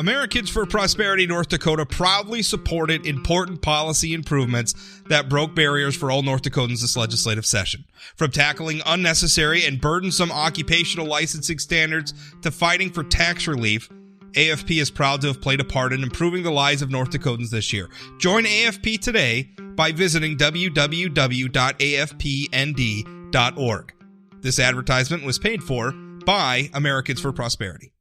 Americans for Prosperity North Dakota proudly supported important policy improvements that broke barriers for all North Dakotans this legislative session. From tackling unnecessary and burdensome occupational licensing standards to fighting for tax relief, AFP is proud to have played a part in improving the lives of North Dakotans this year. Join AFP today by visiting www.afpnd.org. This advertisement was paid for by Americans for Prosperity.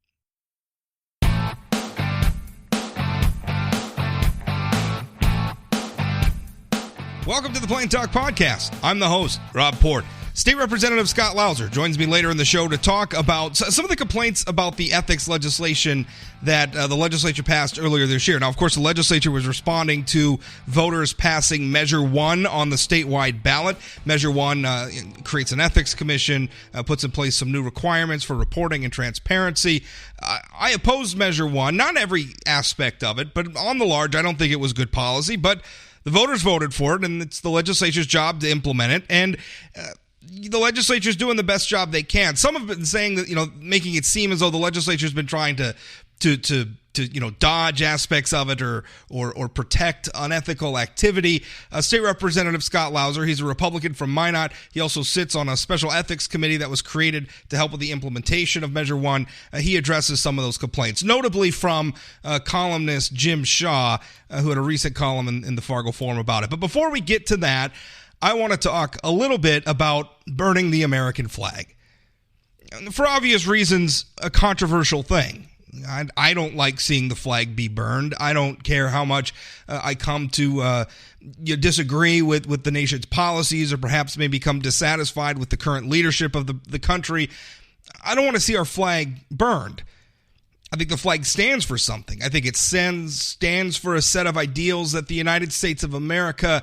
Welcome to the Plain Talk Podcast. I'm the host, Rob Port. State Representative Scott Louser joins me later in the show to talk about some of the complaints about the ethics legislation that the legislature passed earlier this year. Now, of course, the legislature was responding to voters passing Measure 1 on the statewide ballot. Measure 1 creates an ethics commission, puts in place some new requirements for reporting and transparency. I opposed Measure 1, not every aspect of it, but on the large, I don't think it was good policy, but the voters voted for it, and it's the legislature's job to implement it, and the legislature's doing the best job they can. Some have been saying that, making it seem as though the legislature's been trying to dodge aspects of it or protect unethical activity. State Representative Scott Louser, he's a Republican from Minot. He also sits on a special ethics committee that was created to help with the implementation of Measure 1. He addresses some of those complaints, notably from columnist Jim Shaw, who had a recent column in the Fargo Forum about it. But before we get to that, I want to talk a little bit about burning the American flag. For obvious reasons, a controversial thing. I don't like seeing the flag be burned. I don't care how much I come to disagree with the nation's policies or perhaps maybe become dissatisfied with the current leadership of the country. I don't want to see our flag burned. I think the flag stands for something. I think it stands for a set of ideals that the United States of America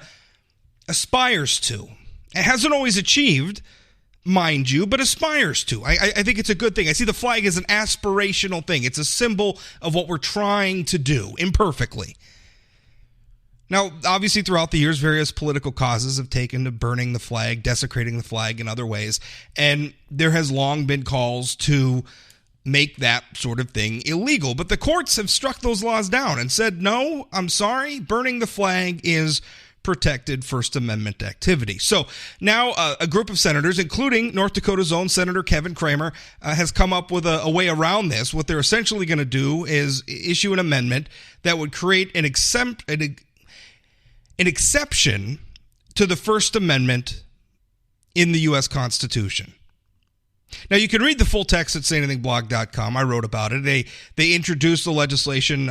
aspires to. It hasn't always achieved, mind you, but aspires to. I think it's a good thing. I see the flag as an aspirational thing. It's a symbol of what we're trying to do, imperfectly. Now, obviously, throughout the years, various political causes have taken to burning the flag, desecrating the flag in other ways, and there has long been calls to make that sort of thing illegal. But the courts have struck those laws down and said, no, I'm sorry, burning the flag is protected First Amendment activity. So now a group of senators, including North Dakota's own Senator Kevin Cramer, has come up with a way around this. What they're essentially going to do is issue an amendment that would create an exception to the First Amendment in the U.S. Constitution. Now, you can read the full text at sayanythingblog.com. I wrote about it. They introduced the legislation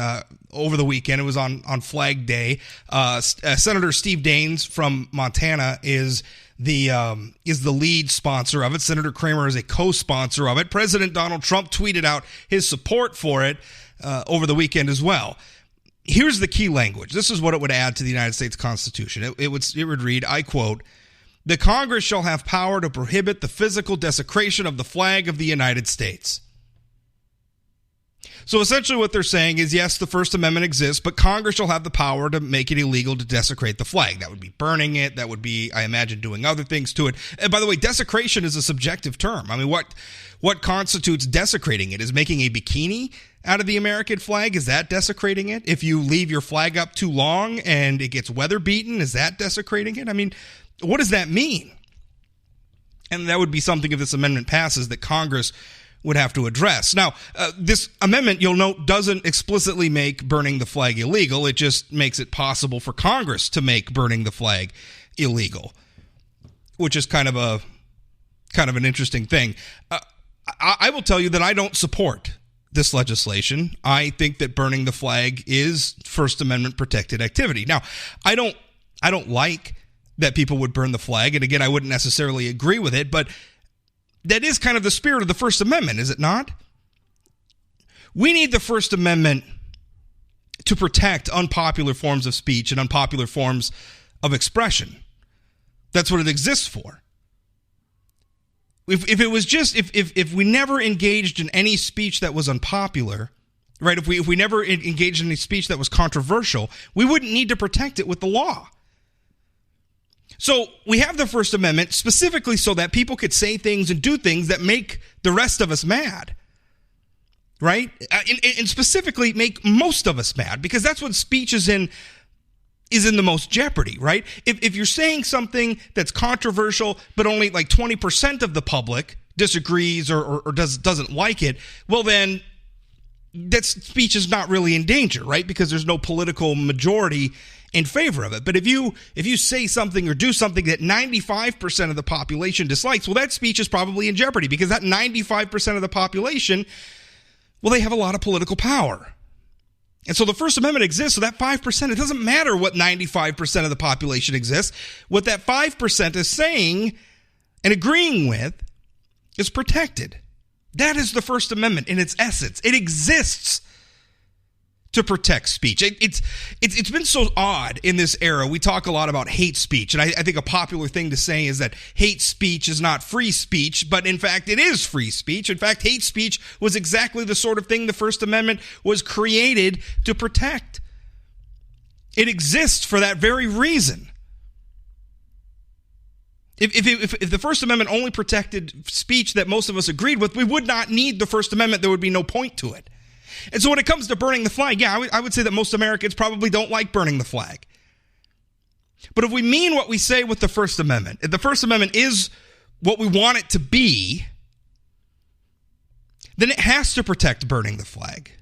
over the weekend. It was on Flag Day. Senator Steve Daines from Montana is the lead sponsor of it. Senator Cramer is a co-sponsor of it. President Donald Trump tweeted out his support for it over the weekend as well. Here's the key language. This is what it would add to the United States Constitution. It would read, I quote, "The Congress shall have power to prohibit the physical desecration of the flag of the United States." So essentially what they're saying is, yes, the First Amendment exists, but Congress shall have the power to make it illegal to desecrate the flag. That would be burning it. That would be, I imagine, doing other things to it. And by the way, desecration is a subjective term. I mean, what constitutes desecrating it? Is making a bikini out of the American flag? Is that desecrating it? If you leave your flag up too long and it gets weather beaten, is that desecrating it? I mean, what does that mean? And that would be something, if this amendment passes, that Congress would have to address. Now, this amendment, you'll note, doesn't explicitly make burning the flag illegal. It just makes it possible for Congress to make burning the flag illegal, which is kind of an interesting thing. I will tell you that I don't support this legislation. I think that burning the flag is First Amendment protected activity. Now, I don't like that people would burn the flag. And again, I wouldn't necessarily agree with it, but that is kind of the spirit of the First Amendment, is it not? We need the First Amendment to protect unpopular forms of speech and unpopular forms of expression. That's what it exists for. If it was just, if we never engaged in any speech that was unpopular, right? If we never engaged in any speech that was controversial, we wouldn't need to protect it with the law. So we have the First Amendment specifically so that people could say things and do things that make the rest of us mad. right? And specifically make most of us mad, because that's what speech is in the most jeopardy, right? If you're saying something that's controversial, but only like 20% of the public disagrees or doesn't like it, well then that speech is not really in danger, right? Because there's no political majority in favor of it. But if you say something or do something that 95% of the population dislikes, well, that speech is probably in jeopardy, because that 95% of the population, well, they have a lot of political power. And so the First Amendment exists, so that 5%, it doesn't matter what 95% of the population exists. What that 5% is saying and agreeing with is protected. That is the First Amendment in its essence. It exists to protect speech. It's been so odd in this era. We talk a lot about hate speech, and I think a popular thing to say is that hate speech is not free speech, but in fact it is free speech. In fact, hate speech was exactly the sort of thing the First Amendment was created to protect. It exists for that very reason. If the First Amendment only protected speech that most of us agreed with, we would not need the First Amendment. There would be no point to it. And so when it comes to burning the flag, yeah, I would say that most Americans probably don't like burning the flag. But if we mean what we say with the First Amendment, if the First Amendment is what we want it to be, then it has to protect burning the flag.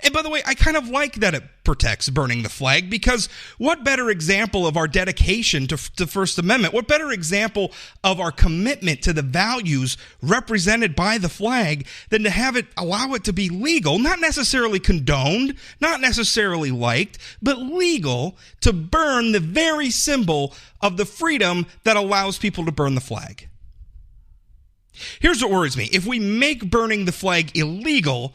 And by the way, I kind of like that it protects burning the flag, because what better example of our dedication to the First Amendment, what better example of our commitment to the values represented by the flag than to allow it to be legal, not necessarily condoned, not necessarily liked, but legal to burn the very symbol of the freedom that allows people to burn the flag. Here's what worries me. If we make burning the flag illegal,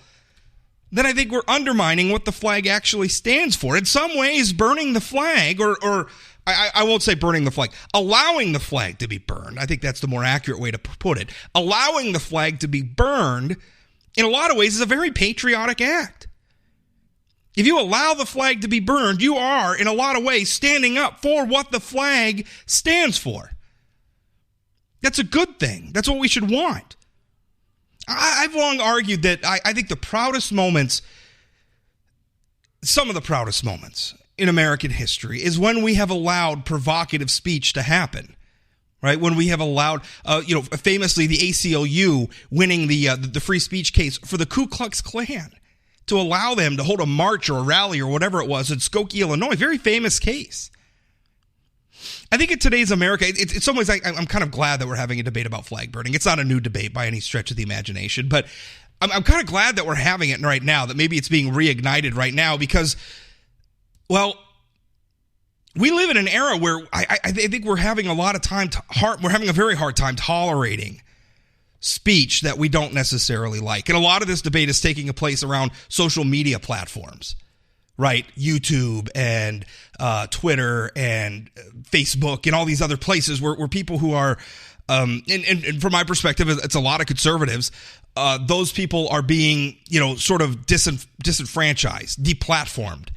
then I think we're undermining what the flag actually stands for. In some ways, burning the flag, or I won't say burning the flag, allowing the flag to be burned, I think that's the more accurate way to put it. Allowing the flag to be burned, in a lot of ways, is a very patriotic act. If you allow the flag to be burned, you are, in a lot of ways, standing up for what the flag stands for. That's a good thing. That's what we should want. I've long argued that I think the proudest moments, some of the proudest moments in American history, is when we have allowed provocative speech to happen, right? When we have allowed, famously the ACLU winning the free speech case for the Ku Klux Klan, to allow them to hold a march or a rally or whatever it was in Skokie, Illinois. Very famous case. I think in today's America, in some ways, I'm kind of glad that we're having a debate about flag burning. It's not a new debate by any stretch of the imagination, but I'm kind of glad that we're having it right now, that maybe it's being reignited right now, because, well, we live in an era where I think we're having a lot of time, we're having a very hard time tolerating speech that we don't necessarily like. And a lot of this debate is taking place around social media platforms. Right, YouTube and Twitter and Facebook and all these other places where people who are, and from my perspective, it's a lot of conservatives. Those people are being, sort of disenfranchised, deplatformed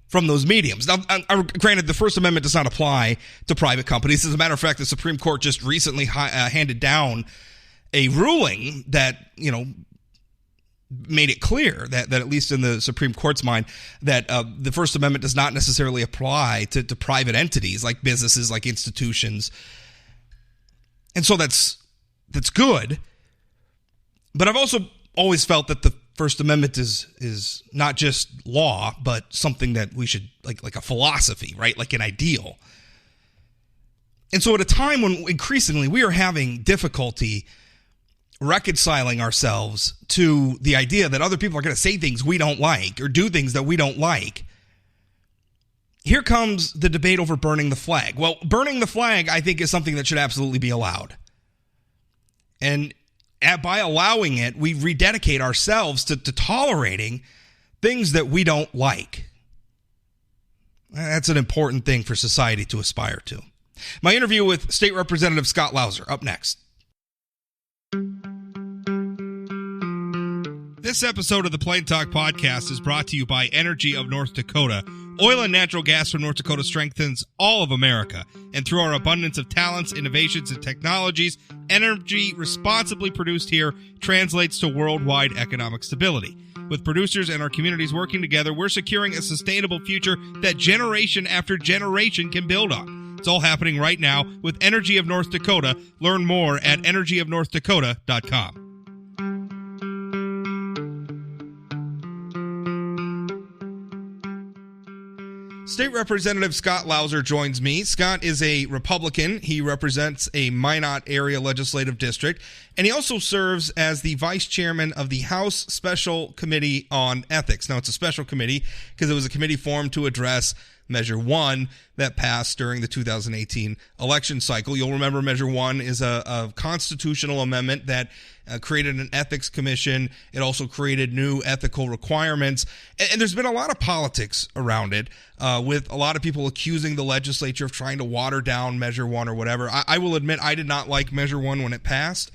from those mediums. Now, granted, the First Amendment does not apply to private companies. As a matter of fact, the Supreme Court just recently handed down a ruling that, made it clear that at least in the Supreme Court's mind, that the First Amendment does not necessarily apply to private entities like businesses, like institutions. And so that's good. But I've also always felt that the First Amendment is not just law, but something that we should, like a philosophy, right? Like an ideal. And so at a time when increasingly we are having difficulty reconciling ourselves to the idea that other people are going to say things we don't like or do things that we don't like, here comes the debate over burning the flag. Well, burning the flag, I think, is something that should absolutely be allowed. And by allowing it, we rededicate ourselves to tolerating things that we don't like. That's an important thing for society to aspire to. My interview with State Representative Scott Louser, up next. This episode of the Plain Talk Podcast is brought to you by Energy of North Dakota, Oil and natural gas from North Dakota strengthens all of America, and through our abundance of talents, innovations, and technologies, energy responsibly produced here translates to worldwide economic stability. With producers and our communities working together, we're securing a sustainable future that generation after generation can build on. It's all happening right now with Energy of North Dakota. Learn more at energyofnorthdakota.com. State Representative Scott Louser joins me. Scott is a Republican. He represents a Minot area legislative district, and he also serves as the vice chairman of the House Special Committee on Ethics. Now, it's a special committee because it was a committee formed to address Measure 1 that passed during the 2018 election cycle. You'll remember Measure 1 is a constitutional amendment that created an ethics commission. It also created new ethical requirements. And there's been a lot of politics around it, with a lot of people accusing the legislature of trying to water down Measure 1 or whatever. I will admit I did not like Measure 1 when it passed.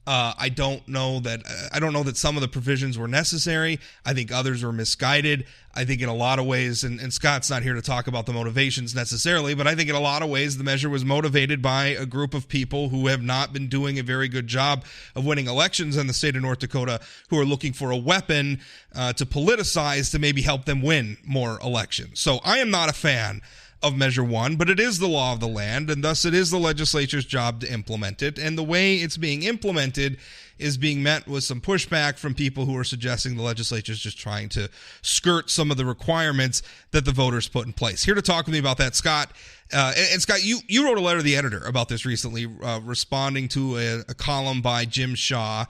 I don't know that some of the provisions were necessary. I think others were misguided. I think in a lot of ways, and Scott's not here to talk about the motivations necessarily, but I think in a lot of ways the measure was motivated by a group of people who have not been doing a very good job of winning elections in the state of North Dakota, who are looking for a weapon to politicize to maybe help them win more elections. So I am not a fan of Measure 1, but it is the law of the land, and thus it is the legislature's job to implement it. And the way it's being implemented is being met with some pushback from people who are suggesting the legislature is just trying to skirt some of the requirements that the voters put in place. Here to talk with me about that, Scott. And Scott, you wrote a letter to the editor about this recently, responding to a column by Jim Shaw,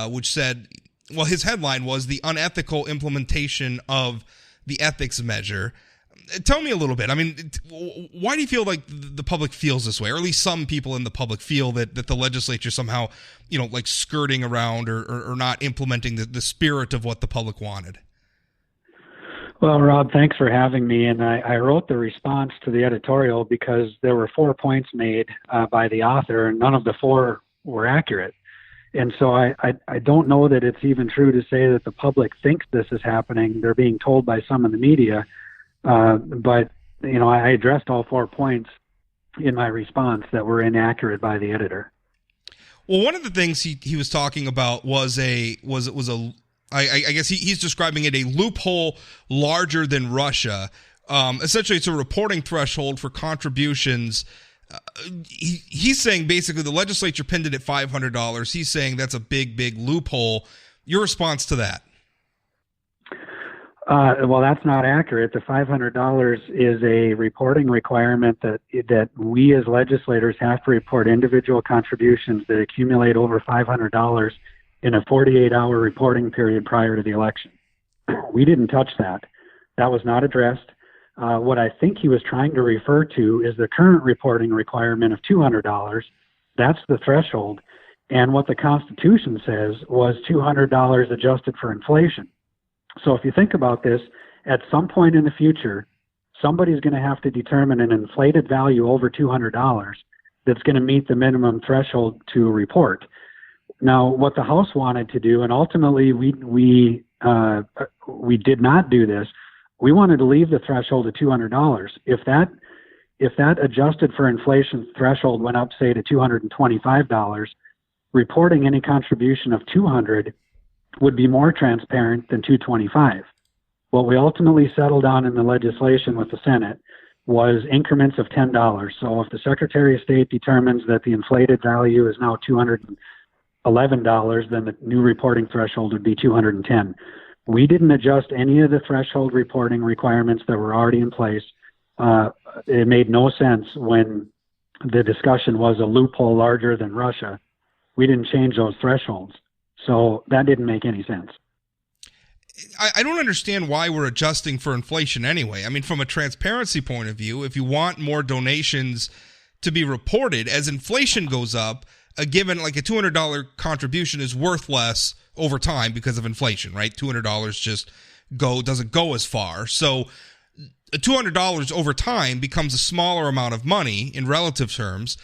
which said, well, his headline was "The Unethical Implementation of the Ethics Measure." Tell me a little bit. I mean, why do you feel like the public feels this way, or at least some people in the public feel that the legislature somehow, like skirting around or not implementing the spirit of what the public wanted? Well, Rob, thanks for having me. And I wrote the response to the editorial because there were 4 points made by the author, and none of the 4 were accurate. And so I don't know that it's even true to say that the public thinks this is happening. They're being told by some in the media. But I addressed all 4 points in my response that were inaccurate by the editor. Well, one of the things he was talking about was I guess he's describing it a loophole larger than Russia. Essentially, it's a reporting threshold for contributions. He's saying basically the legislature pinned it at $500. He's saying that's a big loophole. Your response to that? Well, that's not accurate. The $500 is a reporting requirement that we as legislators have to report individual contributions that accumulate over $500 in a 48-hour reporting period prior to the election. We didn't touch that. That was not addressed. What I think he was trying to refer to is the current reporting requirement of $200. That's the threshold. And what the Constitution says was $200 adjusted for inflation. So if you think about this, at some point in the future, somebody's going to have to determine an inflated value over $200 that's going to meet the minimum threshold to report. Now, what the House wanted to do, and ultimately we did not do this, we wanted to leave the threshold at $200. If that adjusted for inflation threshold went up, say, to $225, reporting any contribution of $200 would be more transparent than $225. What we ultimately settled on in the legislation with the Senate was increments of $10. So if the Secretary of State determines that the inflated value is now $211, then the new reporting threshold would be $210. We didn't adjust any of the threshold reporting requirements that were already in place. It made no sense when the discussion was a loophole larger than Russia. We didn't change those thresholds. So that didn't make any sense. I don't understand why we're adjusting for inflation anyway. I mean, from a transparency point of view, if you want more donations to be reported, as inflation goes up, a $200 contribution is worth less over time because of inflation, right? $200 just doesn't go as far. So $200 over time becomes a smaller amount of money in relative terms.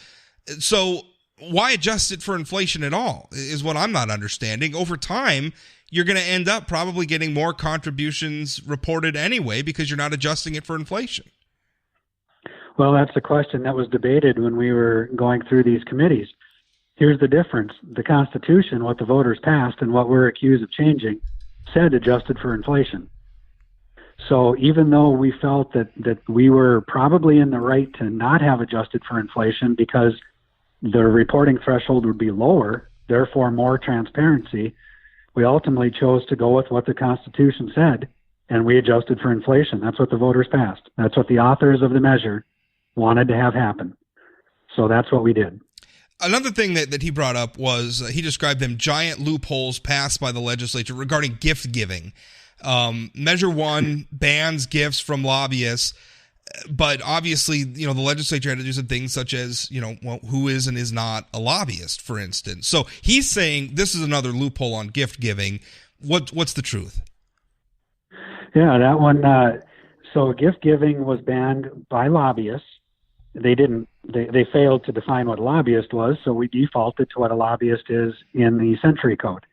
So why adjust it for inflation at all is what I'm not understanding. Over time, you're going to end up probably getting more contributions reported anyway because you're not adjusting it for inflation. Well, that's the question that was debated when we were going through these committees. Here's the difference. The Constitution, what the voters passed and what we're accused of changing, said adjusted for inflation. So even though we felt that we were probably in the right to not have adjusted for inflation because the reporting threshold would be lower, therefore more transparency, we ultimately chose to go with what the Constitution said, and we adjusted for inflation. That's what the voters passed. That's what the authors of the measure wanted to have happen. So that's what we did. Another thing that he brought up was he described them giant loopholes passed by the legislature regarding gift giving. Measure 1 bans gifts from lobbyists, but obviously, the legislature had to do some things such as, who is and is not a lobbyist, for instance. So he's saying this is another loophole on gift giving. What's the truth? Yeah, that one. So gift giving was banned by lobbyists. They failed to define what a lobbyist was, so we defaulted to what a lobbyist is in the Century Code.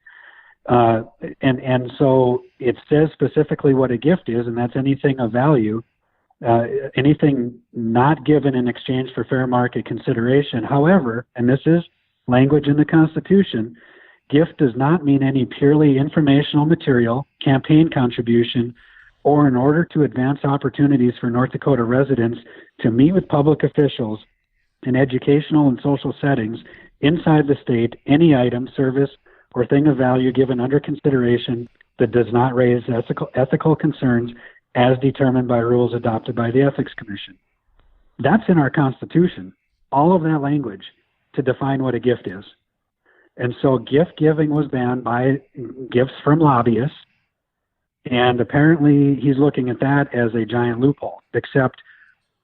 And so it says specifically what a gift is, and that's anything of value, anything not given in exchange for fair market consideration. However, and this is language in the Constitution, gift does not mean any purely informational material, campaign contribution, or in order to advance opportunities for North Dakota residents to meet with public officials in educational and social settings inside the state, any item, service, or thing of value given under consideration that does not raise ethical concerns as determined by rules adopted by the Ethics Commission. That's in our Constitution, all of that language to define what a gift is. And so gift giving was banned by gifts from lobbyists, and apparently he's looking at that as a giant loophole, except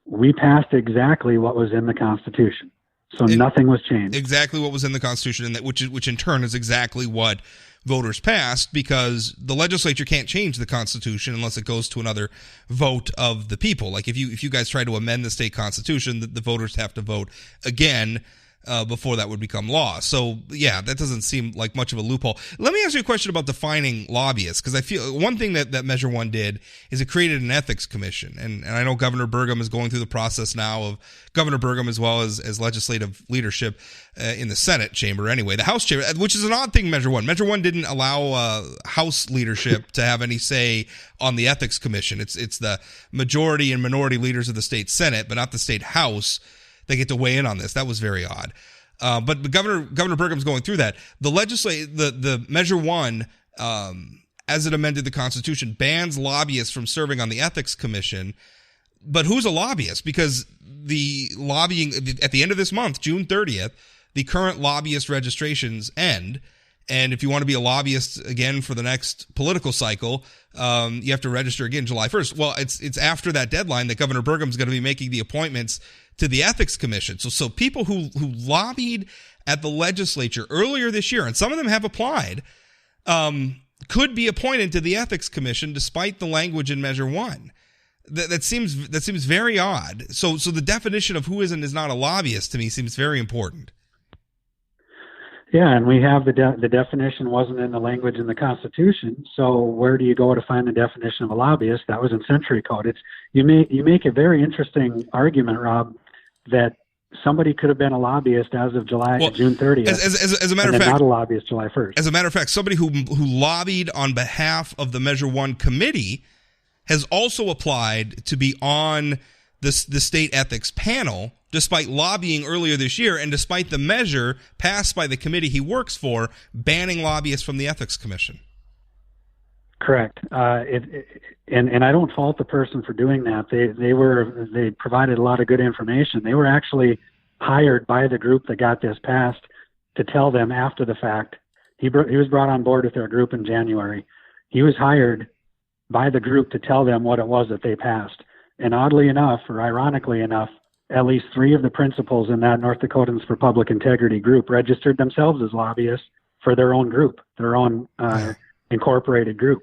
we passed exactly what was in the Constitution. So nothing was changed. Exactly what was in the Constitution, and which in turn is exactly what voters passed, because the legislature can't change the Constitution unless it goes to another vote of the people. Like if you guys try to amend the state constitution, the voters have to vote again before that would become law. So yeah, that doesn't seem like much of a loophole. Let me ask you a question about defining lobbyists, because I feel one thing that Measure 1 did is it created an ethics commission. And I know Governor Burgum is going through the process now of Governor Burgum as well as legislative leadership in the Senate chamber anyway, the House chamber, which is an odd thing. Measure 1 didn't allow House leadership to have any say on the ethics commission. It's the majority and minority leaders of the state Senate, but not the state House. They get to weigh in on this. That was very odd. But Governor Burgum's going through that. The Measure 1, as it amended the Constitution, bans lobbyists from serving on the Ethics Commission. But who's a lobbyist? Because the lobbying at the end of this month, June 30th, the current lobbyist registrations end. And if you want to be a lobbyist again for the next political cycle, you have to register again July 1st. Well, it's after that deadline that Governor Burgum's going to be making the appointments to the Ethics Commission. So people who lobbied at the legislature earlier this year, and some of them have applied, could be appointed to the Ethics Commission despite the language in Measure 1. That seems very odd. So the definition of who is and is not a lobbyist to me seems very important. Yeah, and we have the definition wasn't in the language in the Constitution. So where do you go to find the definition of a lobbyist? That was in Century Code. You make a very interesting argument, Rob, that somebody could have been a lobbyist as of June 30th. As a matter of fact, not a lobbyist July 1st. As a matter of fact, somebody who lobbied on behalf of the Measure 1 committee has also applied to be on the state ethics panel, despite lobbying earlier this year and despite the measure passed by the committee he works for banning lobbyists from the Ethics Commission. Correct. And I don't fault the person for doing that. They provided a lot of good information. They were actually hired by the group that got this passed to tell them after the fact. He was brought on board with their group in January. He was hired by the group to tell them what it was that they passed. And oddly enough, or ironically enough, at least 3 of the principals in that North Dakotans for Public Integrity group registered themselves as lobbyists for their own group, their own incorporated group.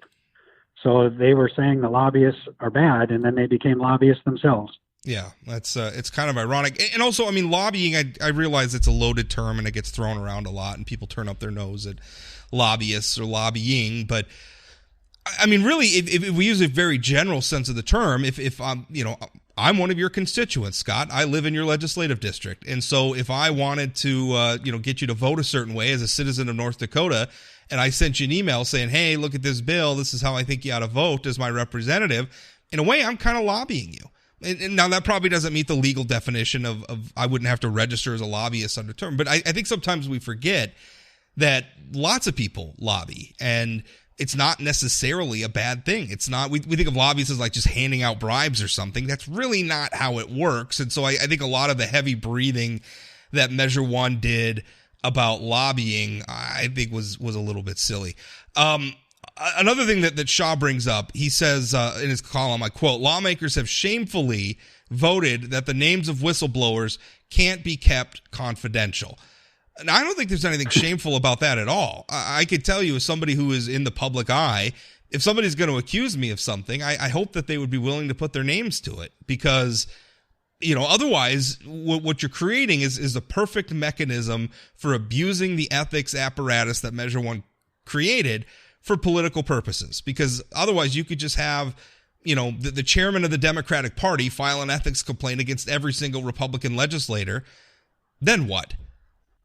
So they were saying the lobbyists are bad, and then they became lobbyists themselves. Yeah, that's it's kind of ironic. And also, I mean, lobbying, I realize it's a loaded term and it gets thrown around a lot and people turn up their nose at lobbyists or lobbying. But I mean, really, if we use a very general sense of the term, if I'm, I'm one of your constituents, Scott. I live in your legislative district. And so if I wanted to, get you to vote a certain way as a citizen of North Dakota, and I sent you an email saying, hey, look at this bill, this is how I think you ought to vote as my representative, in a way, I'm kind of lobbying you. And now that probably doesn't meet the legal definition of I wouldn't have to register as a lobbyist under term. But I think sometimes we forget that lots of people lobby, and it's not necessarily a bad thing. It's not, we think of lobbyists as like just handing out bribes or something. That's really not how it works. And so I think a lot of the heavy breathing that Measure One did about lobbying, I think was a little bit silly. Another thing that Shaw brings up, he says in his column, I quote, lawmakers have shamefully voted that the names of whistleblowers can't be kept confidential. Now, I don't think there's anything shameful about that at all. I could tell you, as somebody who is in the public eye, if somebody's going to accuse me of something, I hope that they would be willing to put their names to it, because otherwise what you're creating is the perfect mechanism for abusing the ethics apparatus that Measure One created for political purposes. Because otherwise you could just have, the chairman of the Democratic Party file an ethics complaint against every single Republican legislator. Then what?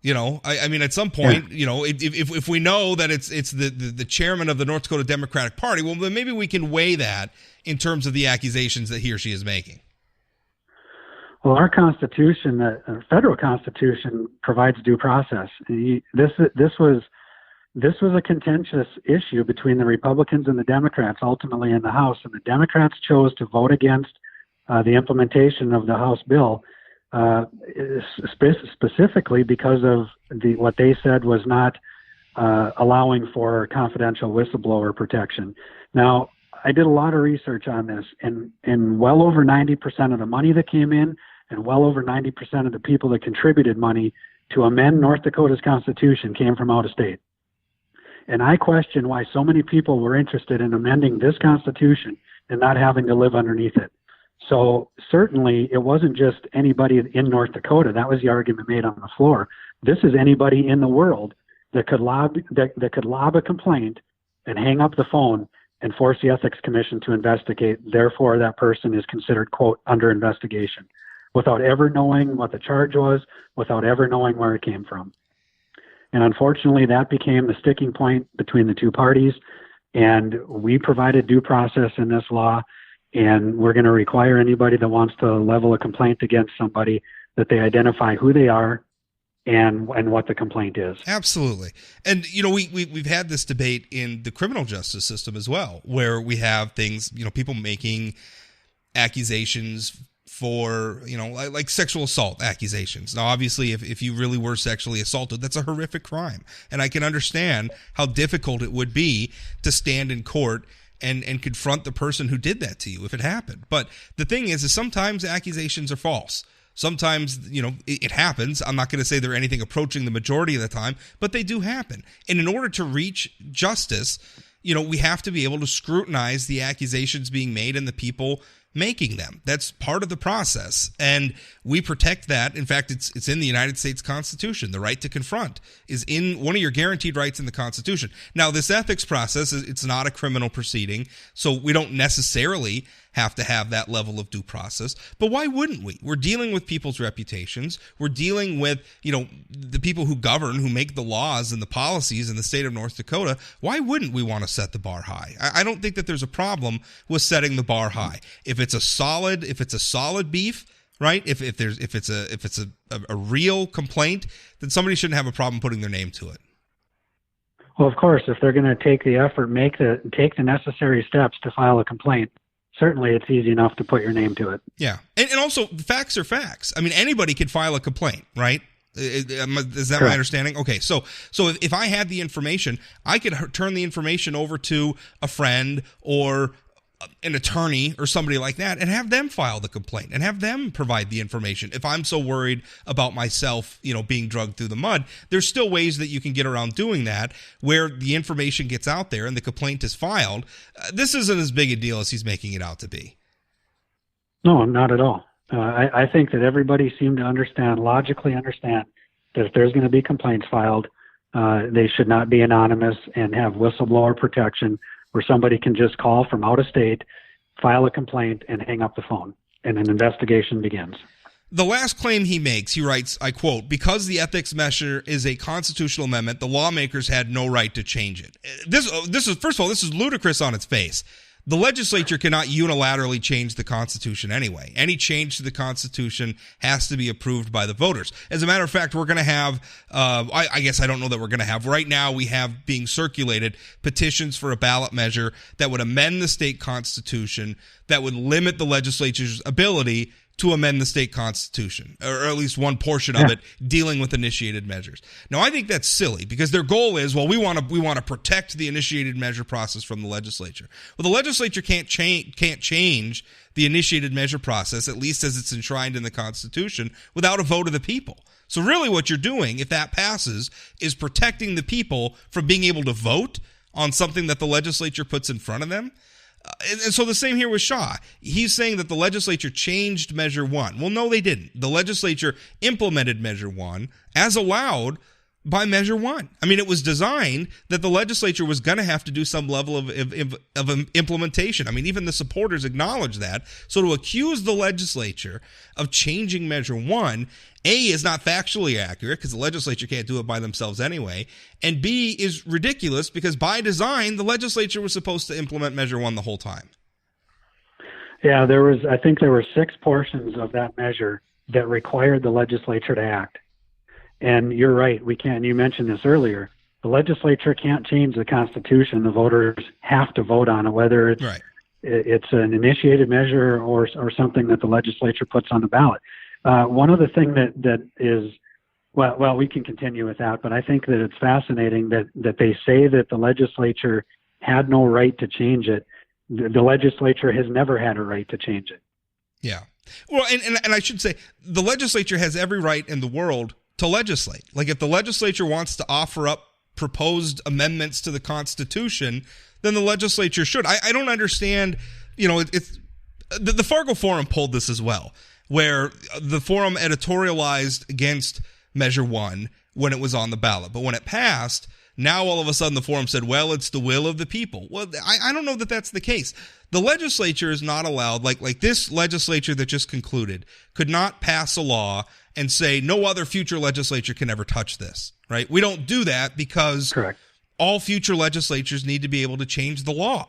I mean, at some point, if we know that it's the chairman of the North Dakota Democratic Party, well, then maybe we can weigh that in terms of the accusations that he or she is making. Well, our Constitution, the federal Constitution, provides due process. This was a contentious issue between the Republicans and the Democrats, ultimately in the House, and the Democrats chose to vote against the implementation of the House bill, specifically because of what they said was not allowing for confidential whistleblower protection. Now, I did a lot of research on this, and well over 90% of the money that came in, and well over 90% of the people that contributed money to amend North Dakota's Constitution came from out of state. And I question why so many people were interested in amending this Constitution and not having to live underneath it. So certainly it wasn't just anybody in North Dakota. That was the argument made on the floor. This is anybody in the world that could lob a complaint and hang up the phone and force the Ethics Commission to investigate. Therefore, that person is considered, quote, under investigation, without ever knowing what the charge was, without ever knowing where it came from. And unfortunately, that became the sticking point between the two parties. And we provided due process in this law. And we're going to require anybody that wants to level a complaint against somebody that they identify who they are and what the complaint is. Absolutely. And, we've had this debate in the criminal justice system as well, where we have things, people making accusations for, like sexual assault accusations. Now, obviously, if you really were sexually assaulted, that's a horrific crime. And I can understand how difficult it would be to stand in court and confront the person who did that to you if it happened. But the thing is sometimes accusations are false. Sometimes, it happens. I'm not going to say they're anything approaching the majority of the time, but they do happen. And in order to reach justice, we have to be able to scrutinize the accusations being made and the people making them. That's part of the process, and we protect that. In fact, it's in the United States Constitution. The right to confront is in one of your guaranteed rights in the Constitution. Now, this ethics process, it's not a criminal proceeding, so we don't necessarily have to have that level of due process. But why wouldn't we? We're dealing with people's reputations. We're dealing with, the people who govern, who make the laws and the policies in the state of North Dakota. Why wouldn't we want to set the bar high? I don't think that there's a problem with setting the bar high. If it's a solid beef, right? If it's a real complaint, then somebody shouldn't have a problem putting their name to it. Well, of course, if they're going to take the effort, take the necessary steps to file a complaint, certainly it's easy enough to put your name to it. Yeah. And also, facts are facts. I mean, anybody could file a complaint, right? Is that Correct. My understanding? Okay. So if I had the information, I could turn the information over to a friend or an attorney or somebody like that and have them file the complaint and have them provide the information. If I'm so worried about myself, being dragged through the mud, there's still ways that you can get around doing that where the information gets out there and the complaint is filed. This isn't as big a deal as he's making it out to be. No, not at all. I think that everybody seemed to logically understand that if there's going to be complaints filed, they should not be anonymous and have whistleblower protection where somebody can just call from out of state, file a complaint, and hang up the phone, and an investigation begins. The last claim he makes, he writes, I quote, "Because the ethics measure is a constitutional amendment, the lawmakers had no right to change it." This is, first of all, this is ludicrous on its face. The legislature cannot unilaterally change the Constitution anyway. Any change to the Constitution has to be approved by the voters. As a matter of fact, we're going to have, I guess I don't know that we're going to have, right now we have being circulated petitions for a ballot measure that would amend the state constitution, that would limit the legislature's ability to amend the state constitution, or at least one portion of it dealing with initiated measures. Now, I think that's silly because their goal is, well, we want to protect the initiated measure process from the legislature. Well, the legislature can't change the initiated measure process, at least as it's enshrined in the Constitution, without a vote of the people. So really what you're doing, if that passes, is protecting the people from being able to vote on something that the legislature puts in front of them. And so the same here with Shaw. He's saying that the legislature changed Measure 1. Well, no, they didn't. The legislature implemented Measure 1 as allowed by Measure 1. I mean, it was designed that the legislature was going to have to do some level of implementation. I mean, even the supporters acknowledge that. So to accuse the legislature of changing Measure 1, A, is not factually accurate because the legislature can't do it by themselves anyway, and B, is ridiculous because by design, the legislature was supposed to implement Measure 1 the whole time. Yeah, I think there were 6 portions of that measure that required the legislature to act. And you're right, you mentioned this earlier, the legislature can't change the Constitution. The voters have to vote on it, whether it's an initiated measure or something that the legislature puts on the ballot. One other thing that is, well, we can continue with that, but I think that it's fascinating that they say that the legislature had no right to change it. The legislature has never had a right to change it. Yeah. Well, and I should say the legislature has every right in the world to legislate. Like if the legislature wants to offer up proposed amendments to the Constitution, then the legislature should. I don't understand, it's the Fargo Forum pulled this as well, where the Forum editorialized against Measure 1 when it was on the ballot. But when it passed, now all of a sudden the Forum said, well, it's the will of the people. Well, I don't know that that's the case. The legislature is not allowed, like this legislature that just concluded, could not pass a law and say no other future legislature can ever touch this, right? We don't do that because all future legislatures need to be able to change the law.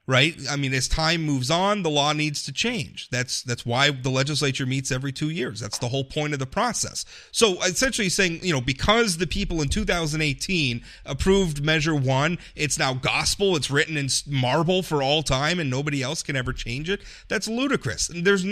Right? I mean, as time moves on, the law needs to change. That's why the legislature meets every 2 years. That's the whole point of the process. So essentially saying, because the people in 2018 approved Measure 1, it's now gospel, it's written in marble for all time, and nobody else can ever change it. That's ludicrous. And there's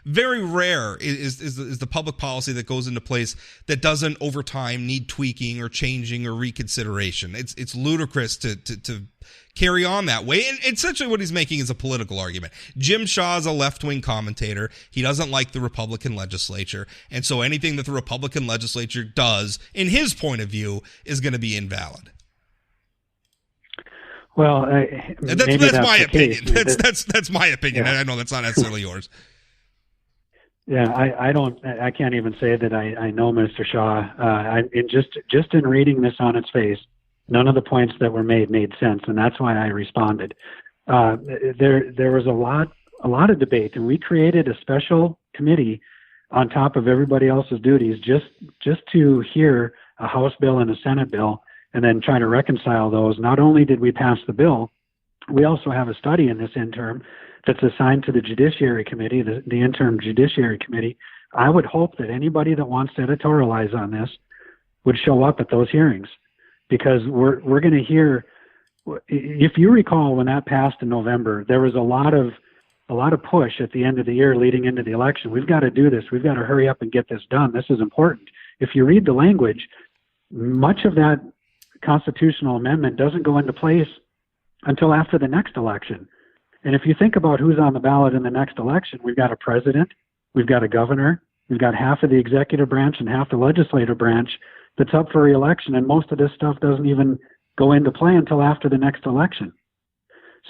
very rare is the public policy that goes into place that doesn't over time need tweaking or changing or reconsideration. It's ludicrous to carry on that way. And essentially what he's making is a political argument. Jim Shaw is a left-wing commentator. He doesn't like the Republican legislature. And so anything that the Republican legislature does, in his point of view, is going to be invalid. Well, that's my opinion. That's my opinion. Yeah. I know that's not necessarily yours. Yeah, I can't even say that I know Mr. Shaw. Just in reading this on its face, none of the points that were made sense, and that's why I responded. There was a lot of debate, and we created a special committee on top of everybody else's duties just to hear a House bill and a Senate bill, and then try to reconcile those. Not only did we pass the bill, we also have a study in this interim that's assigned to the Judiciary Committee, the interim Judiciary Committee. I would hope that anybody that wants to editorialize on this would show up at those hearings, because we're going to hear. If you recall, when that passed in November, there was a lot of push at the end of the year leading into the election. We've got to do this. We've got to hurry up and get this done. This is important. If you read the language, much of that constitutional amendment doesn't go into place until after the next election. And if you think about who's on the ballot in the next election, we've got a president, we've got a governor, we've got half of the executive branch and half the legislative branch that's up for re-election, and most of this stuff doesn't even go into play until after the next election.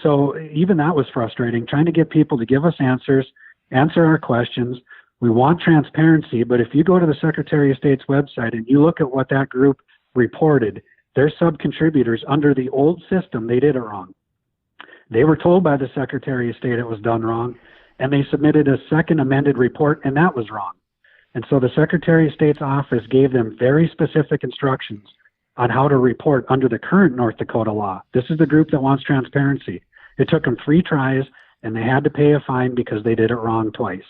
So even that was frustrating, trying to get people to give us answers answer our questions. We want transparency, but if you go to the Secretary of State's website and you look at what that group reported, their sub-contributors under the old system, they did it wrong. They were told by the Secretary of State it was done wrong, and they submitted a second amended report, and that was wrong. And so the Secretary of State's office gave them very specific instructions on how to report under the current North Dakota law. This is the group that wants transparency. It took them 3 tries, and they had to pay a fine because they did it wrong twice.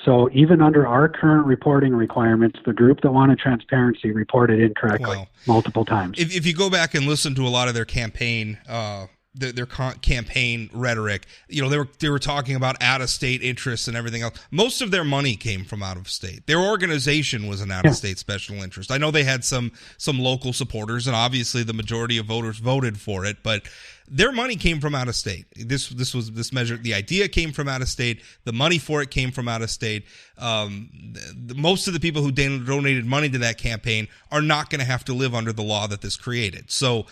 So even under our current reporting requirements, the group that wanted transparency reported incorrectly multiple times. If you go back and listen to a lot of their campaign campaign rhetoric, they were talking about out-of-state interests and everything else. Most of their money came from out of state. Their organization was an out-of-state special interest. I know they had some local supporters, and obviously the majority of voters voted for it, but their money came from out of state. This measure, the idea came from out of state. The money for it came from out of state. Most of the people who donated money to that campaign are not going to have to live under the law that this created. So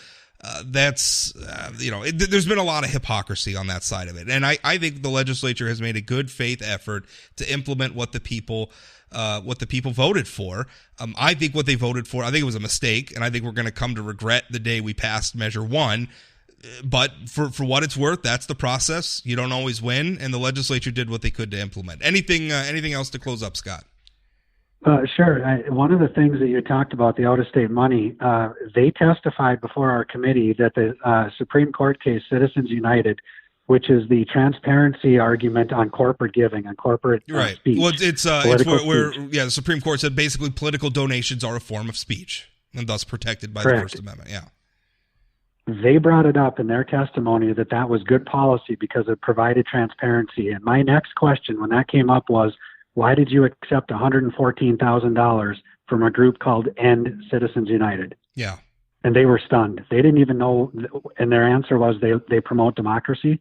there's been a lot of hypocrisy on that side of it. And I think the legislature has made a good faith effort to implement what the people voted for. I think what they voted for, I think it was a mistake, and I think we're going to come to regret the day we passed Measure 1. But for what it's worth, that's the process. You don't always win, and the legislature did what they could to implement. Anything else to close up, Scott? Sure. One of the things that you talked about, the out-of-state money, they testified before our committee that the Supreme Court case, Citizens United, which is the transparency argument on corporate giving, on corporate speech. Well, it's where the Supreme Court said basically political donations are a form of speech and thus protected by the First Amendment. Yeah. They brought it up in their testimony that was good policy because it provided transparency. And my next question when that came up was, why did you accept $114,000 from a group called End Citizens United? Yeah. And they were stunned. They didn't even know, and their answer was they promote democracy.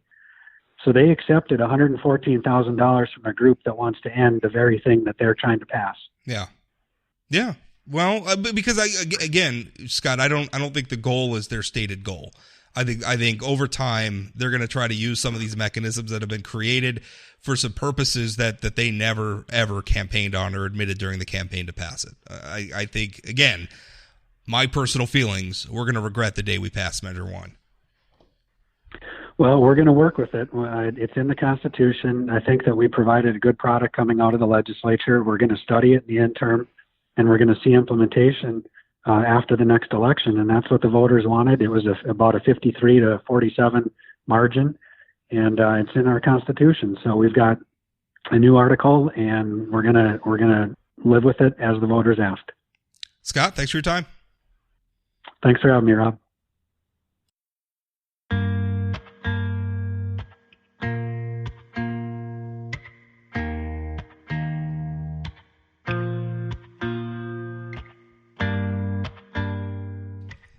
So they accepted $114,000 from a group that wants to end the very thing that they're trying to pass. Yeah. Yeah. Well, because again, Scott, I don't think the goal is their stated goal. I think over time they're going to try to use some of these mechanisms that have been created for some purposes that they never ever campaigned on or admitted during the campaign to pass it. I think, again, my personal feelings, we're going to regret the day we pass Measure 1. Well, we're going to work with it. It's in the Constitution. I think that we provided a good product coming out of the legislature. We're going to study it in the interim, and we're going to see implementation after the next election, and that's what the voters wanted. It was about a 53 to 47 margin, and it's in our Constitution. So we've got a new article, and we're gonna live with it as the voters asked. Scott, thanks for your time. Thanks for having me, Rob.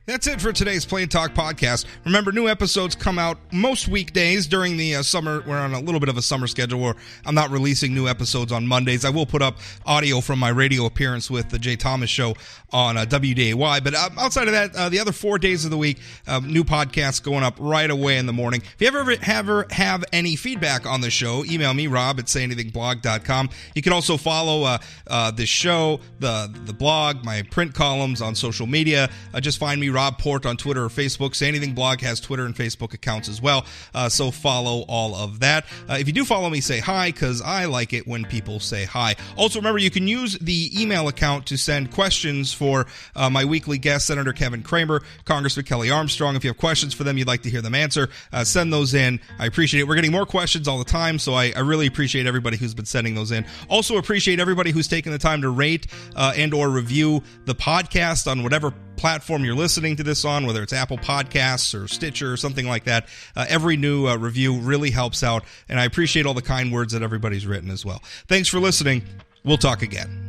That's it for today's Plain Talk podcast. Remember, new episodes come out most weekdays during the summer. We're on a little bit of a summer schedule where I'm not releasing new episodes on Mondays. I will put up audio from my radio appearance with the Jay Thomas Show on WDAY. But outside of that, the other 4 days of the week, new podcasts going up right away in the morning. If you ever have any feedback on the show, email me, rob@sayanythingblog.com. You can also follow the show, the blog, my print columns on social media. Just find me, Rob Port, on Twitter or Facebook. Say Anything Blog has Twitter and Facebook accounts as well, so follow all of that. If you do follow me, say hi, because I like it when people say hi. Also, remember, you can use the email account to send questions for my weekly guest, Senator Kevin Cramer, Congressman Kelly Armstrong. If you have questions for them, you'd like to hear them answer, send those in. I appreciate it. We're getting more questions all the time, so I really appreciate everybody who's been sending those in. Also appreciate everybody who's taken the time to rate and or review the podcast on whatever platform you're listening to this on, whether it's Apple Podcasts or Stitcher or something like that. Every new review really helps out, and I appreciate all the kind words that everybody's written as well. Thanks for listening. We'll talk again.